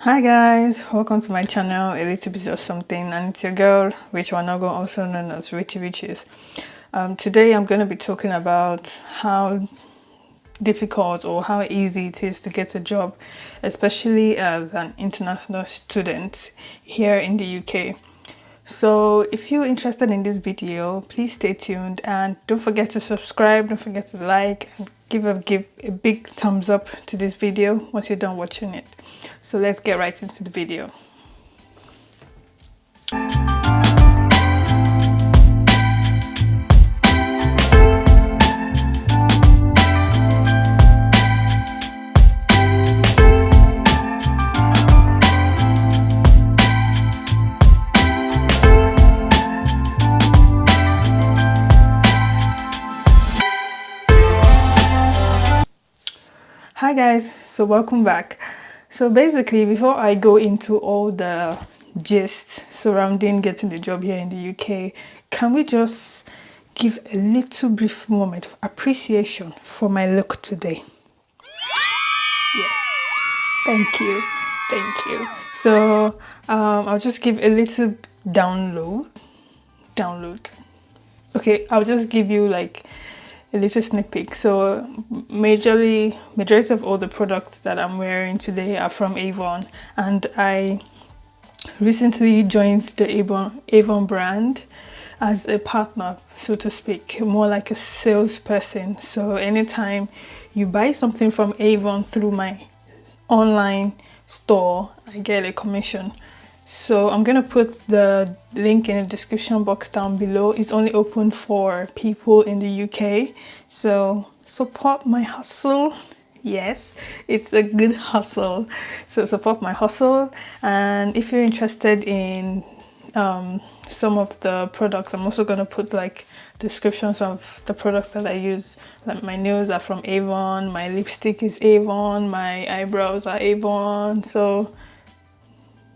Hi guys, welcome to my channel, a little bit of something, and it's your girl Rachael Wanogho, also known as Rayche Riches. Today I'm going to be talking about how difficult or how easy it is to get a job, especially as an international student here in the UK. So if you're interested in this video, please stay tuned and don't forget to subscribe, don't forget to like and give a big thumbs up to this video once you're done watching it. So let's get right into the video. Hi guys, so welcome back. So basically, before I go into all the gist surrounding getting the job here in the UK, can we just give a little brief moment of appreciation for my look today? Yes, thank you. So I'll just give a little download. Okay, I'll just give you like a little sneak peek. So majority of all the products that I'm wearing today are from Avon, and I recently joined the Avon brand as a partner, so to speak, more like a salesperson. So anytime you buy something from Avon through my online store, I get a commission. So I'm gonna put the link in the description box down below. It's only open for people in the UK, so support my hustle. Yes, it's a good hustle, so support my hustle. And if you're interested in some of the products, I'm also gonna put like descriptions of the products that I use. Like my nails are from Avon, my lipstick is Avon, my eyebrows are Avon, so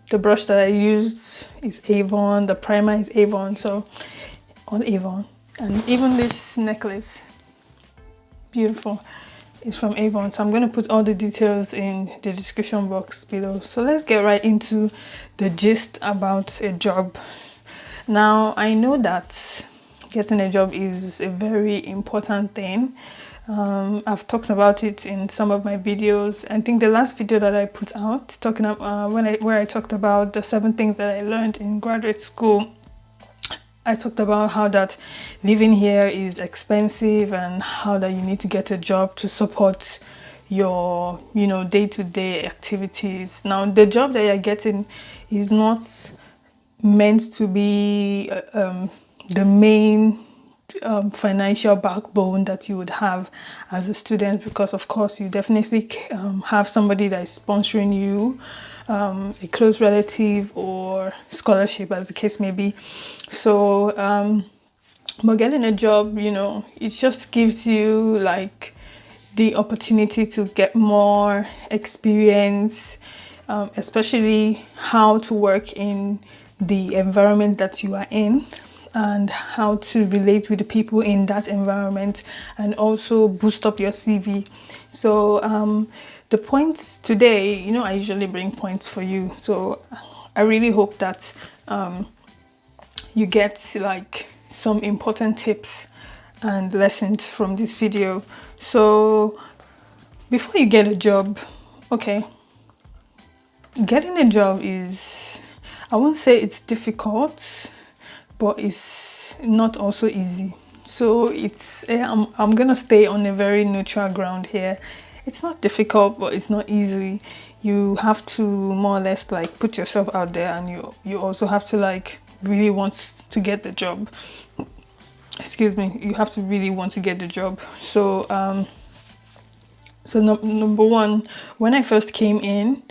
the brush that I used is Avon, the primer is Avon, so all Avon. And even this necklace, beautiful, is from Avon. So I'm going to put all the details in the description box below. So let's get right into the gist about a job. Now, I know that getting a job is a very important thing. I've talked about it in some of my videos. I think the last video that I put out talking about where I talked about the 7 things that I learned in graduate school, I talked about how that living here is expensive and how that you need to get a job to support your day-to-day activities. Now the job that you're getting is not meant to be the main financial backbone that you would have as a student, because of course you definitely have somebody that is sponsoring you, a close relative or scholarship as the case may be. So but getting a job, it just gives you like the opportunity to get more experience, especially how to work in the environment that you are in and how to relate with the people in that environment, and also boost up your CV. So the points today, I usually bring points for you, so I really hope that you get like some important tips and lessons from this video. So before you get a job, okay, getting a job is, I won't say it's difficult, but it's not also easy. So it's I'm gonna stay on a very neutral ground here. It's not difficult, but it's not easy. You have to more or less like put yourself out there, and you also have to like really want to get the job. Excuse me, you have to really want to get the job. So number one, when I first came in,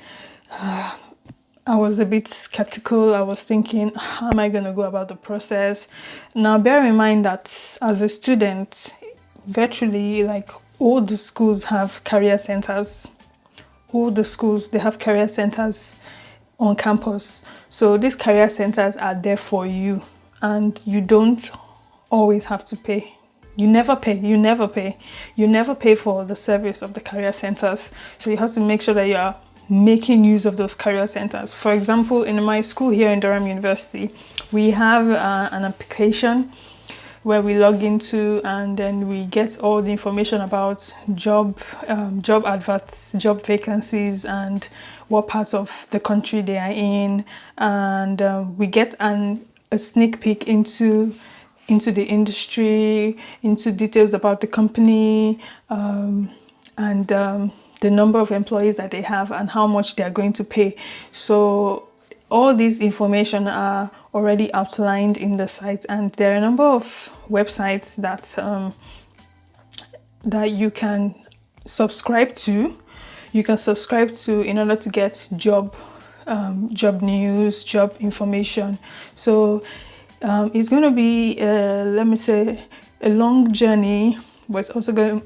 I was a bit skeptical. I was thinking, how am I going to go about the process? Now, bear in mind that as a student, virtually like all the schools have career centers. All the schools, they have career centers on campus. So these career centers are there for you, and you don't always have to pay. You never pay for the service of the career centers. So you have to make sure that you are making use of those career centers. For example, in my school here in Durham University, we have an application where we log into, and then we get all the information about job adverts, job vacancies, and what parts of the country they are in, and we get a sneak peek into the industry, into details about the company, and the number of employees that they have and how much they are going to pay. So all this information are already outlined in the site, and there are a number of websites that you can subscribe to. You can subscribe to in order to get job news, job information. So it's going to be, let me say, a long journey, but it's also going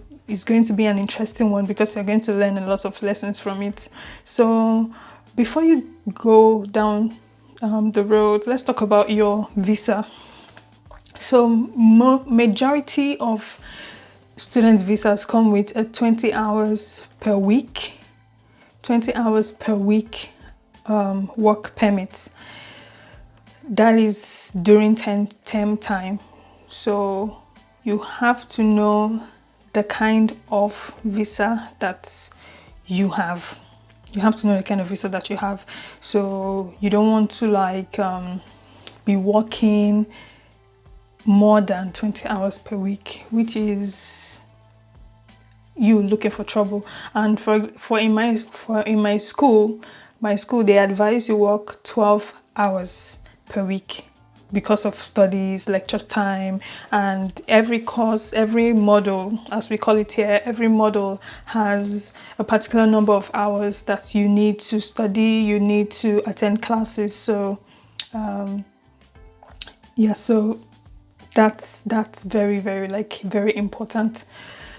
to be an interesting one because you're going to learn a lot of lessons from it. So before you go down the road, let's talk about your visa. So majority of students' visas come with a 20 hours per week work permit. That is during term time. So you have to know the kind of visa that you have. You have to know the kind of visa that you have. So you don't want to be working more than 20 hours per week, which is you looking for trouble. And for in my school, they advise you work 12 hours per week because of studies, lecture time, and every course, every module, as we call it here, every module has a particular number of hours that you need to study, you need to attend classes. So so that's very, very very important.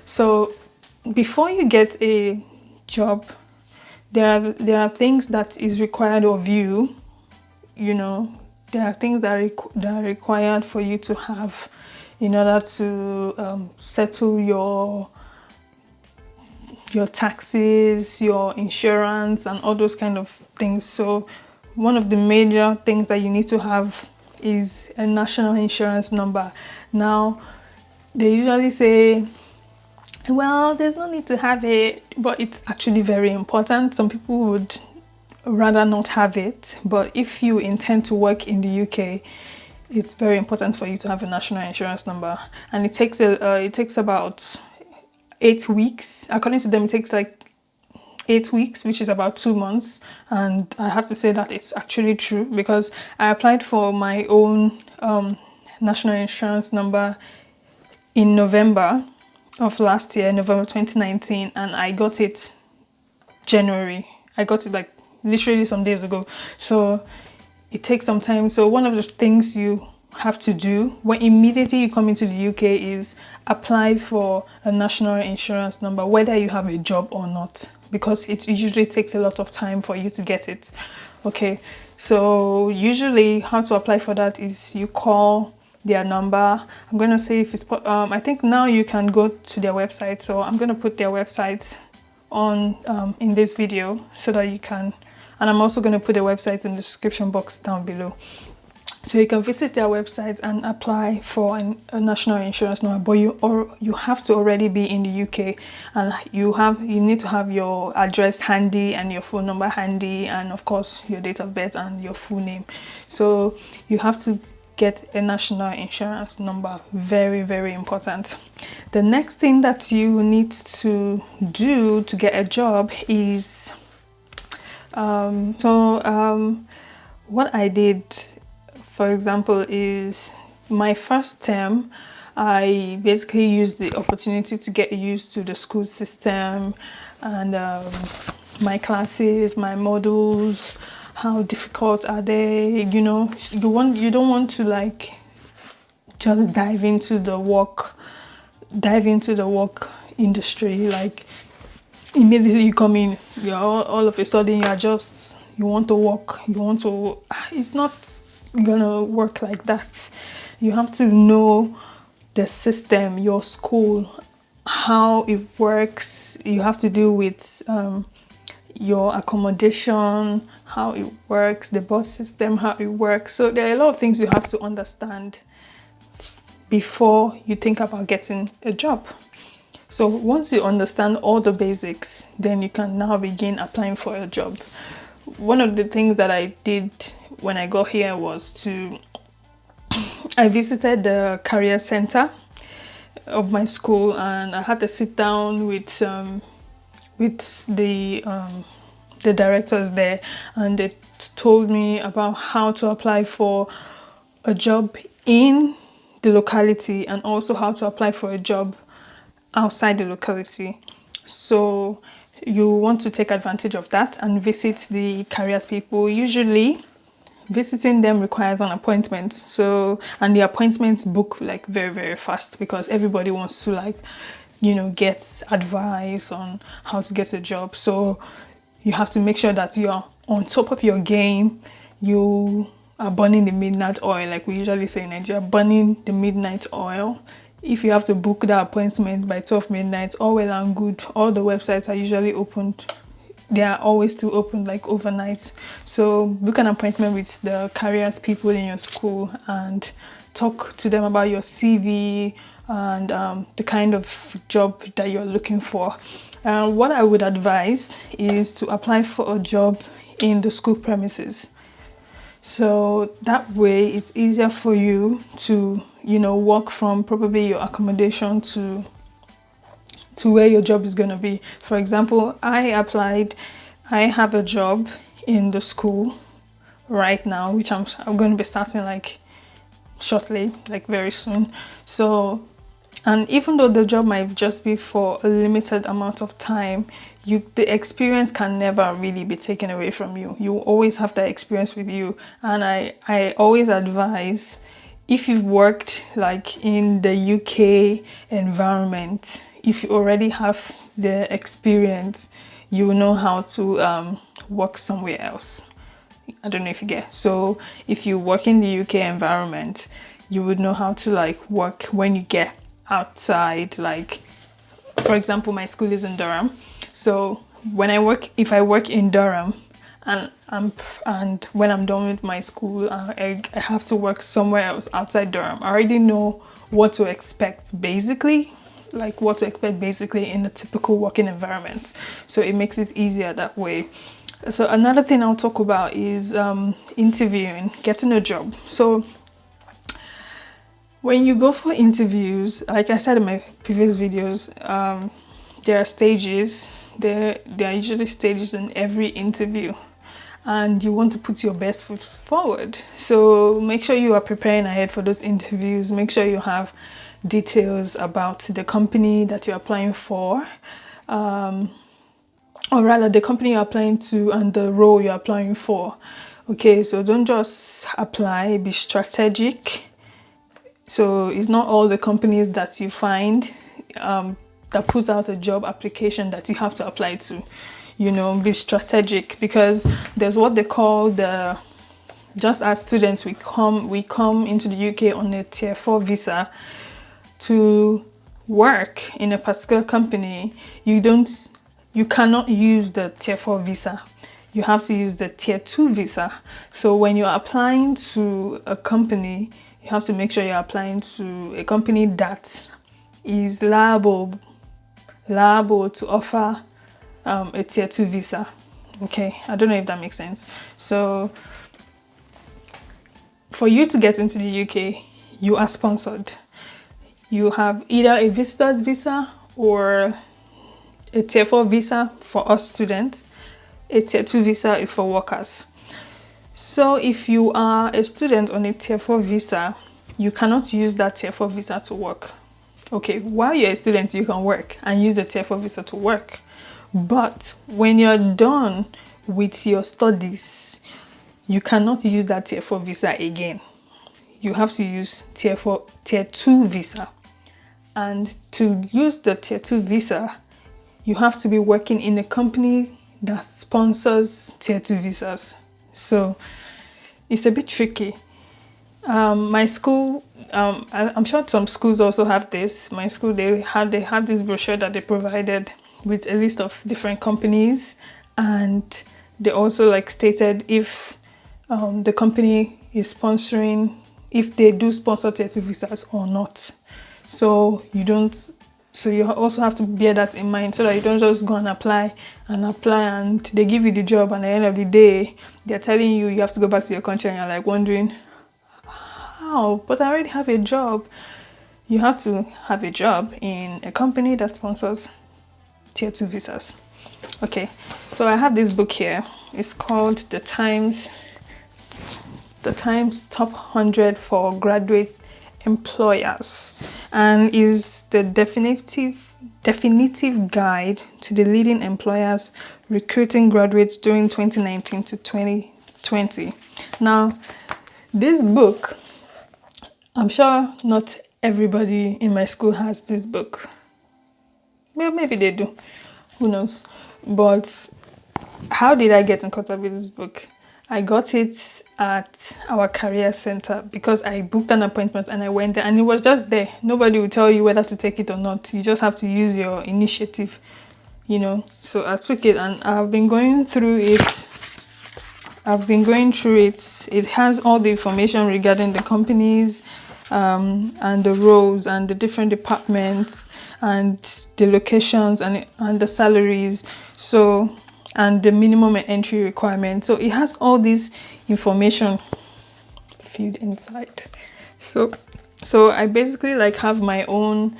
So before you get a job, there are things that is required of you. There are things that are required for you to have in order to settle your taxes, your insurance, and all those kind of things. So one of the major things that you need to have is a national insurance number. Now, they usually say, well, there's no need to have it, but it's actually very important. Some people would rather not have it, but if you intend to work in the UK, it's very important for you to have a national insurance number. And it takes about 8 weeks. According to them, it takes 8 weeks, which is about 2 months. And I have to say that it's actually true, because I applied for my own national insurance number in November of last year, November 2019, and I got it January. I got it literally some days ago. So it takes some time. So one of the things you have to do when immediately you come into the UK is apply for a national insurance number, whether you have a job or not, because it usually takes a lot of time for you to get it. Okay, so usually how to apply for that is you call their number. I'm going to say if it's I think now you can go to their website, so I'm going to put their website on in this video so that you can, and I'm also going to put the website in the description box down below, so you can visit their website and apply for a national insurance number. But you have to already be in the UK, and you need to have your address handy and your phone number handy, and of course your date of birth and your full name. So you have to get a national insurance number. Very, very important. The next thing that you need to do to get a job is what I did, for example, is my first term, I basically used the opportunity to get used to the school system and my classes, my modules. How difficult are they? You don't want to just dive into the work industry. Immediately you come in, all of a sudden you want to work. It's not gonna work like that. You have to know the system, your school, how it works. You have to deal with your accommodation, how it works, the bus system, how it works. So there are a lot of things you have to understand before you think about getting a job. So once you understand all the basics, then you can now begin applying for a job. One of the things that I did when I got here was I visited the career center of my school, and I had to sit down with the directors there, and they told me about how to apply for a job in the locality and also how to apply for a job outside the locality. So you want to take advantage of that and visit the careers people. Usually visiting them requires an appointment, so, and the appointments book like very, very fast because everybody wants to, like, you know, get advice on how to get a job. So you have to make sure that you are on top of your game. You are burning the midnight oil, like we usually say in Nigeria, burning the midnight oil. If you have to book the appointment by 12 midnight, all well and good. All the websites are usually opened. They are always still open, like overnight. So book an appointment with the careers people in your school and talk to them about your CV and the kind of job that you're looking for. What I would advise is to apply for a job in the school premises. So that way it's easier for you to, you know, walk from probably your accommodation to where your job is going to be. For example, I have a job in the school right now, which I'm going to be starting like shortly, like very soon. So, and even though the job might just be for a limited amount of time, the experience can never really be taken away from you. You always have that experience with you. And I always advise, if you've worked like in the UK environment, if you already have the experience, you will know how to work somewhere else. I don't know if you get. So if you work in the UK environment, you would know how to like work when you get outside. Like, for example, my school is in Durham. So if I work in Durham and when I'm done with my school, I have to work somewhere else outside Durham, I already know what to expect basically, like what to expect basically in a typical working environment. So it makes it easier that way. So another thing I'll talk about is interviewing, getting a job. So when you go for interviews, like I said in my previous videos, there are stages. There are usually stages in every interview, and you want to put your best foot forward. So make sure you are preparing ahead for those interviews. Make sure you have details about the company that you're applying for, or rather the company you're applying to and the role you're applying for. Okay, so don't just apply, be strategic. So it's not all the companies that you find that puts out a job application that you have to apply to. You know, be strategic, because there's what they call just as students, we come into the UK on a tier 4 visa to work in a particular company. You cannot use the tier 4 visa. You have to use the tier 2 visa. So when you're applying to a company, you have to make sure you're applying to a company that is liable to offer a tier 2 visa. Okay, I don't know if that makes sense. So for you to get into the UK, you are sponsored. You have either a visitor's visa or a tier 4 visa for us students. A tier 2 visa is for workers. So if you are a student on a tier 4 visa, you cannot use that tier 4 visa to work. Okay, while you're a student, you can work and use a tier 4 visa to work. But when you're done with your studies, you cannot use that tier 4 visa again. You have to use tier 2 visa. And to use the tier 2 visa, you have to be working in a company that sponsors tier 2 visas. So it's a bit tricky. My school, I'm sure some schools also have this. My school, they have this brochure that they provided with a list of different companies And they also like stated if the company is sponsoring, if they do sponsor tier 2 visas or not. So you also have to bear that in mind, so that you don't just go and apply and they give you the job, and at the end of the day they're telling you you have to go back to your country, and you're like wondering how, but I already have a job. You have to have a job in a company that sponsors tier 2 visas. Okay, so I have this book here. It's called The Times Top 100 for Graduate Employers, and is the definitive guide to the leading employers recruiting graduates during 2019 to 2020. Now, this book, I'm sure not everybody in my school has this book. Well, maybe they do. Who knows? But how did I get in contact with this book? I got it at our career center because I booked an appointment and I went there, and it was just there. Nobody will tell you whether to take it or not. You just have to use your initiative, you know. So I took it and I've been going through it. It has all the information regarding the companies, and the roles and the different departments and the locations and the salaries, so, and the minimum entry requirements. So it has all this information filled inside. So I basically like have my own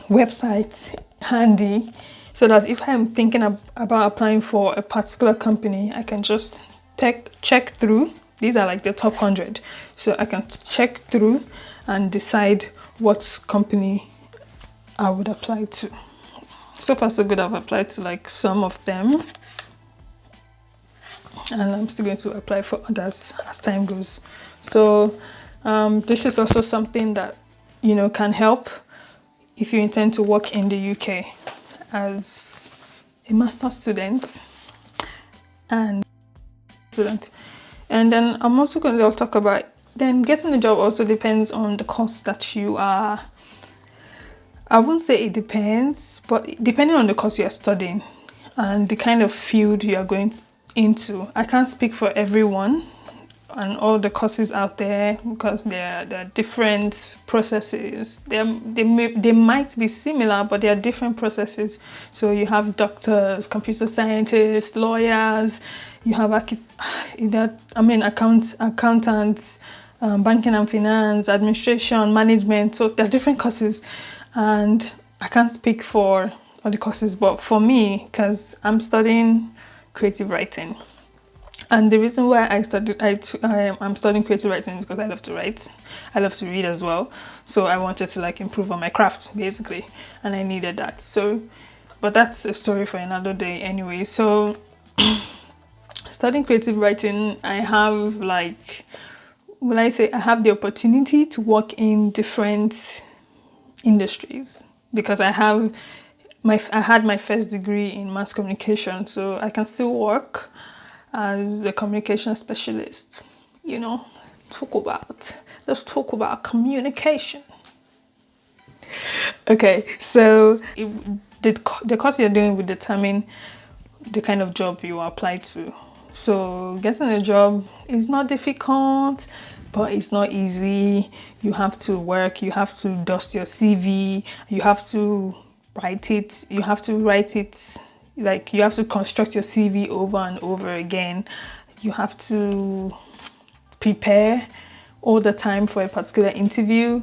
website handy, so that if I'm thinking about applying for a particular company, I can just check through. These are like the top 100. So I can check through and decide what company I would apply to. So far so good. I've applied to like some of them, and I'm still going to apply for others as time goes. So this is also something that, you know, can help if you intend to work in the UK as a master's student and And then I'm also going to talk about, then getting a job also depends on the course that you are. I won't say it depends, but depending on the course you are studying and the kind of field you are going into. I can't speak for everyone and all the courses out there, because there are different processes. They might be similar, but there are different processes. So you have doctors, computer scientists, lawyers, you have accountants, banking and finance, administration, management. So there are different courses, and I can't speak for all the courses, but for me, because I'm studying creative writing. And the reason why I'm studying creative writing is because I love to write. I love to read as well. So I wanted to like improve on my craft basically, and I needed that. So, but that's a story for another day anyway. So studying creative writing, I have like, when I say I have the opportunity to work in different industries, because I had my first degree in mass communication, so I can still work as a communication specialist. You know, let's talk about communication. Okay, so the course you're doing will determine the kind of job you apply to. So getting a job is not difficult, but it's not easy. You have to work, you have to dust your CV, you have to write it, like you have to construct your CV over and over again. You have to prepare all the time for a particular interview.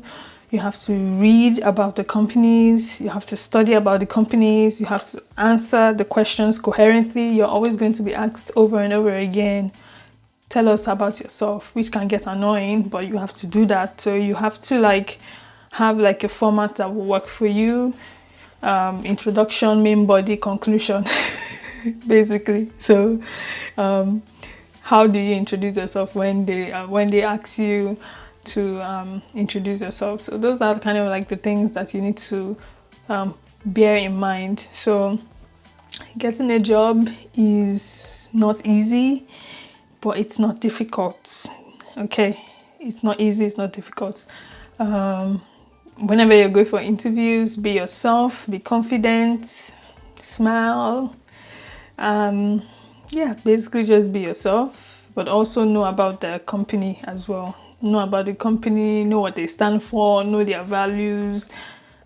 You have to read about the companies. You have to study about the companies. You have to answer the questions coherently. You're always going to be asked over and over again, tell us about yourself, which can get annoying, but you have to do that. So you have to like have like a format that will work for you. Introduction, main body, conclusion, basically. So how do you introduce yourself when they ask you to introduce yourself? So those are kind of like the things that you need to bear in mind. So getting a job is not easy, but it's not difficult. Okay, it's not easy, it's not difficult. Whenever you go for interviews, be yourself, be confident, smile. Yeah, basically just be yourself, but also know about the company as well. Know about the company, know what they stand for, know their values,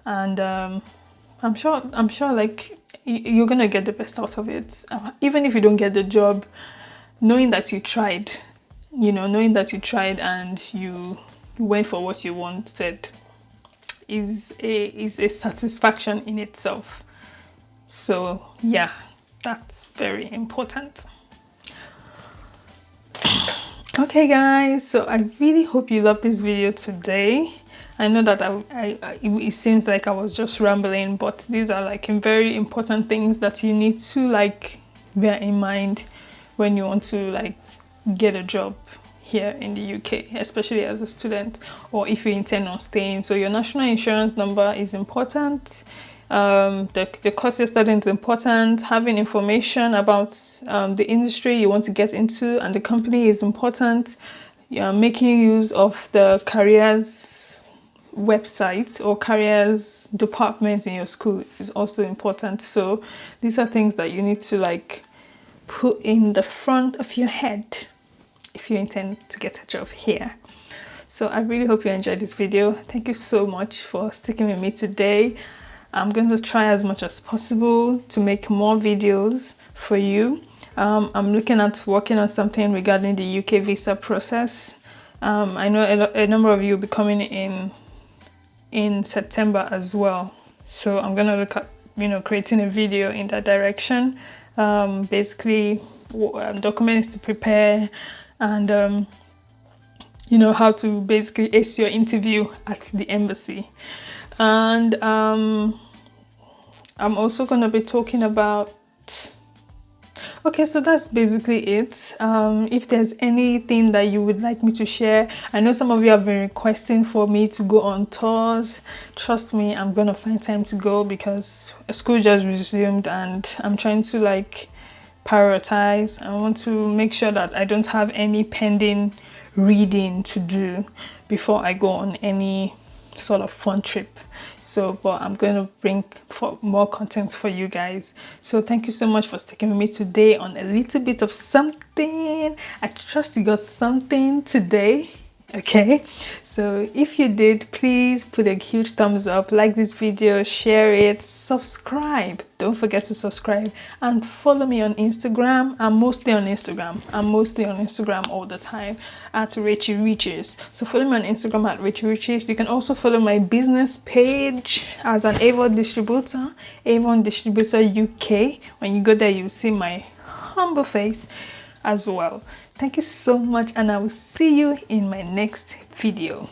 and I'm sure like you're gonna get the best out of it. Even if you don't get the job, knowing that you tried, knowing that you tried and you went for what you wanted is a satisfaction in itself. So yeah, that's very important. Okay guys, so I really hope you loved this video today. I know that it seems like I was just rambling, but these are like very important things that you need to like bear in mind when you want to like get a job here in the UK, especially as a student, or if you intend on staying. So your national insurance number is important. The course you're studying is important. Having information about the industry you want to get into and the company is important. Making use of the careers website or careers department in your school is also important. So these are things that you need to like put in the front of your head if you intend to get a job here. So I really hope you enjoyed this video. Thank you so much for sticking with me today. I'm going to try as much as possible to make more videos for you. I'm looking at working on something regarding the UK visa process. I know a number of you will be coming in September as well. So I'm going to look at, creating a video in that direction. Basically, documents to prepare and, how to basically ace your interview at the embassy. And I'm also going to be talking about... Okay, so that's basically it. If there's anything that you would like me to share, I know some of you have been requesting for me to go on tours. Trust me, I'm going to find time to go because school just resumed and I'm trying to like prioritize. I want to make sure that I don't have any pending reading to do before I go on any sort of fun trip. So but I'm going to bring for more content for you guys. So thank you so much for sticking with me today on a little bit of something. I trust you got something today. Okay, so if you did, please put a huge thumbs up, like this video, share it, subscribe. Don't forget to subscribe and follow me on Instagram. I'm mostly on Instagram all the time at Rayche Riches. So follow me on Instagram at Rayche Riches. You can also follow my business page as an Avon distributor, Avon Distributor UK. When you go there, you'll see my humble face as well. Thank you so much and I will see you in my next video.